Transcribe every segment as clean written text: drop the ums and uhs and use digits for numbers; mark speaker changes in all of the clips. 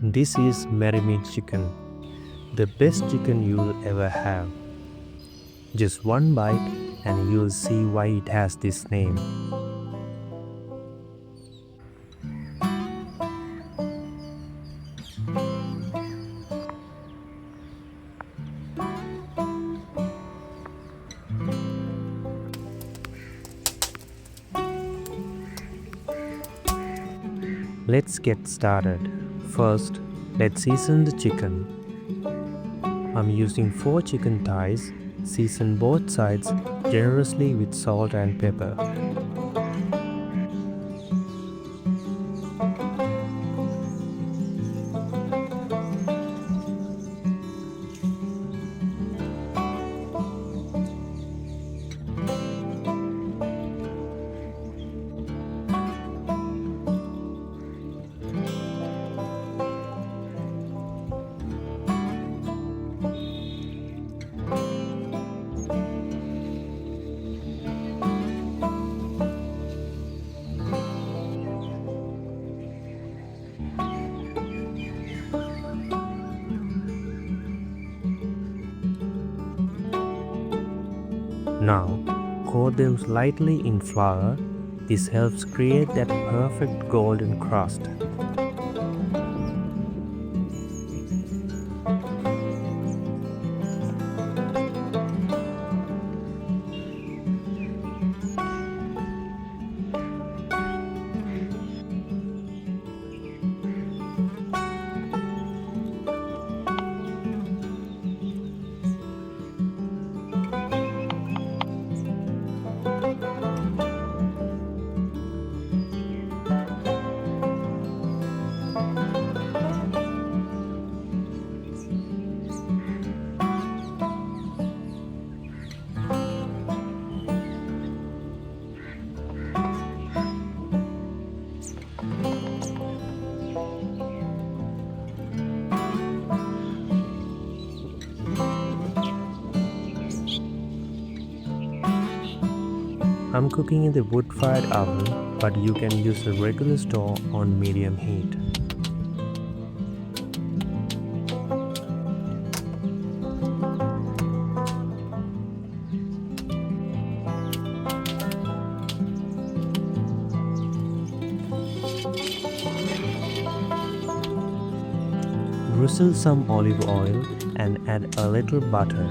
Speaker 1: This is meat chicken, the best chicken you'll ever have. Just one bite and you'll see why it has this name. Let's get started. First, let's season the chicken. I'm using 4 chicken thighs. Season both sides generously with salt and pepper. Now, coat them lightly in flour. This helps create that perfect golden crust. I'm cooking in the wood-fired oven, but you can use a regular stove on medium heat. Drizzle some olive oil and add a little butter.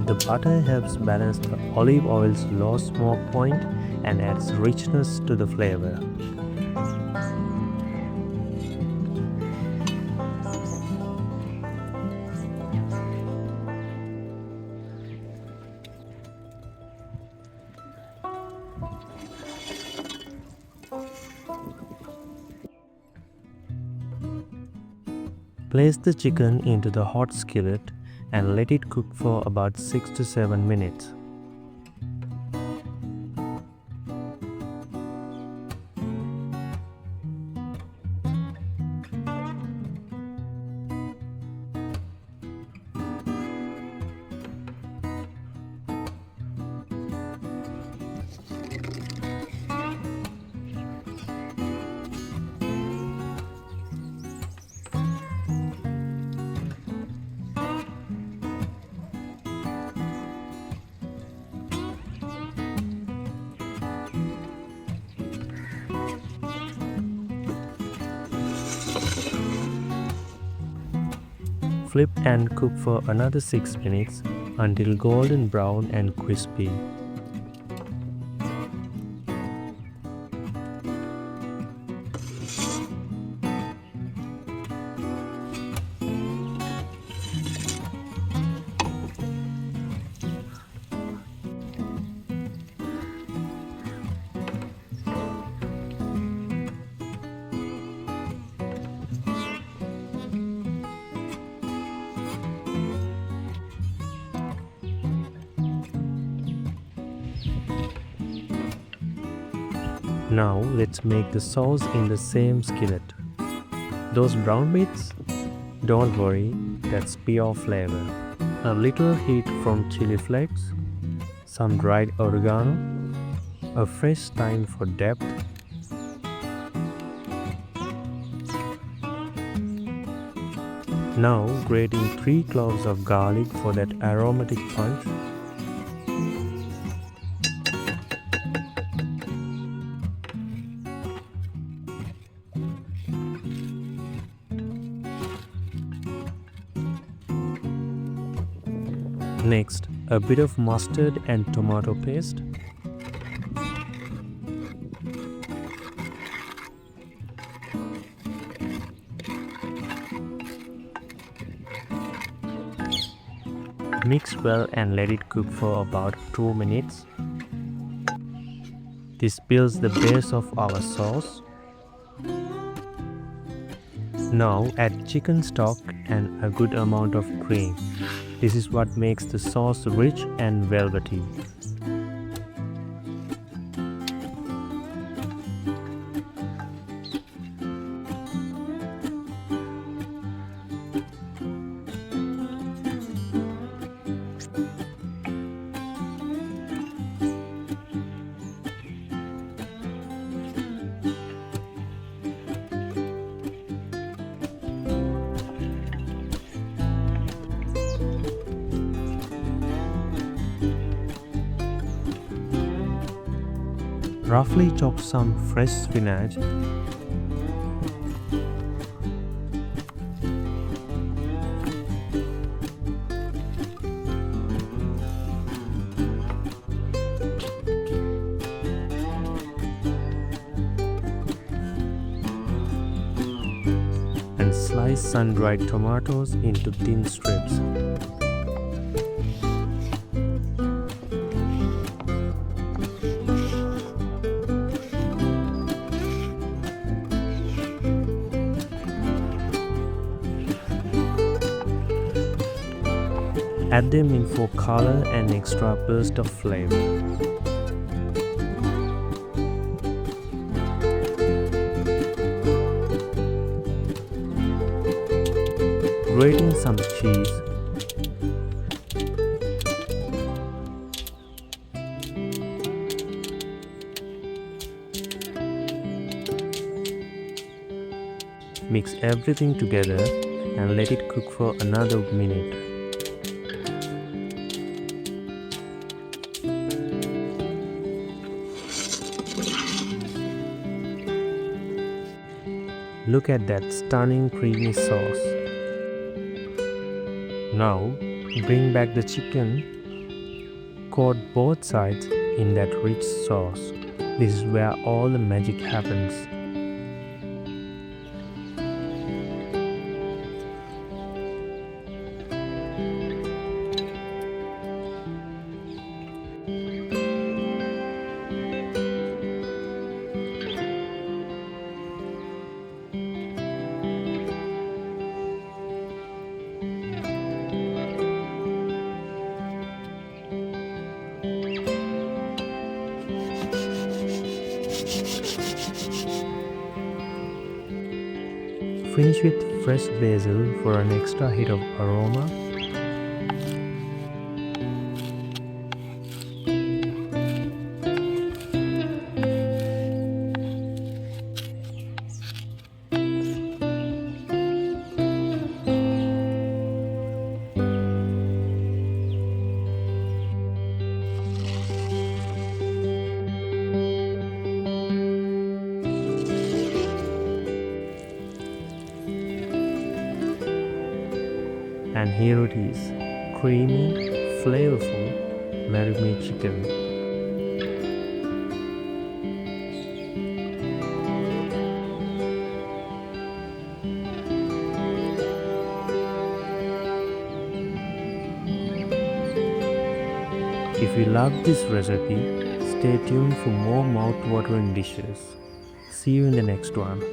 Speaker 1: The butter helps balance the olive oil's low smoke point and adds richness to the flavor. Place the chicken into the hot skillet and let it cook for about 6 to 7 minutes. Flip and cook for another 6 minutes until golden brown and crispy. Now let's make the sauce in the same skillet. Those brown bits? Don't worry, that's pure flavor. A little heat from chili flakes, some dried oregano, a fresh thyme for depth, Now grating 3 cloves of garlic for that aromatic punch. Next, a bit of mustard and tomato paste. Mix well and let it cook for about 2 minutes. This builds the base of our sauce. Now add chicken stock and a good amount of cream. This is what makes the sauce rich and velvety. Roughly chop some fresh spinach. And slice sun-dried tomatoes into thin strips. Add them in for color and extra burst of flavor. Grating some cheese. Mix everything together and let it cook for another minute. Look at that stunning creamy sauce. Now, bring back the chicken. Coat both sides in that rich sauce. This is where all the magic happens. Finish with fresh basil for an extra hit of aroma. And here it is, creamy, flavorful marinade chicken. If you love this recipe, stay tuned for more mouth-watering dishes. See you in the next one.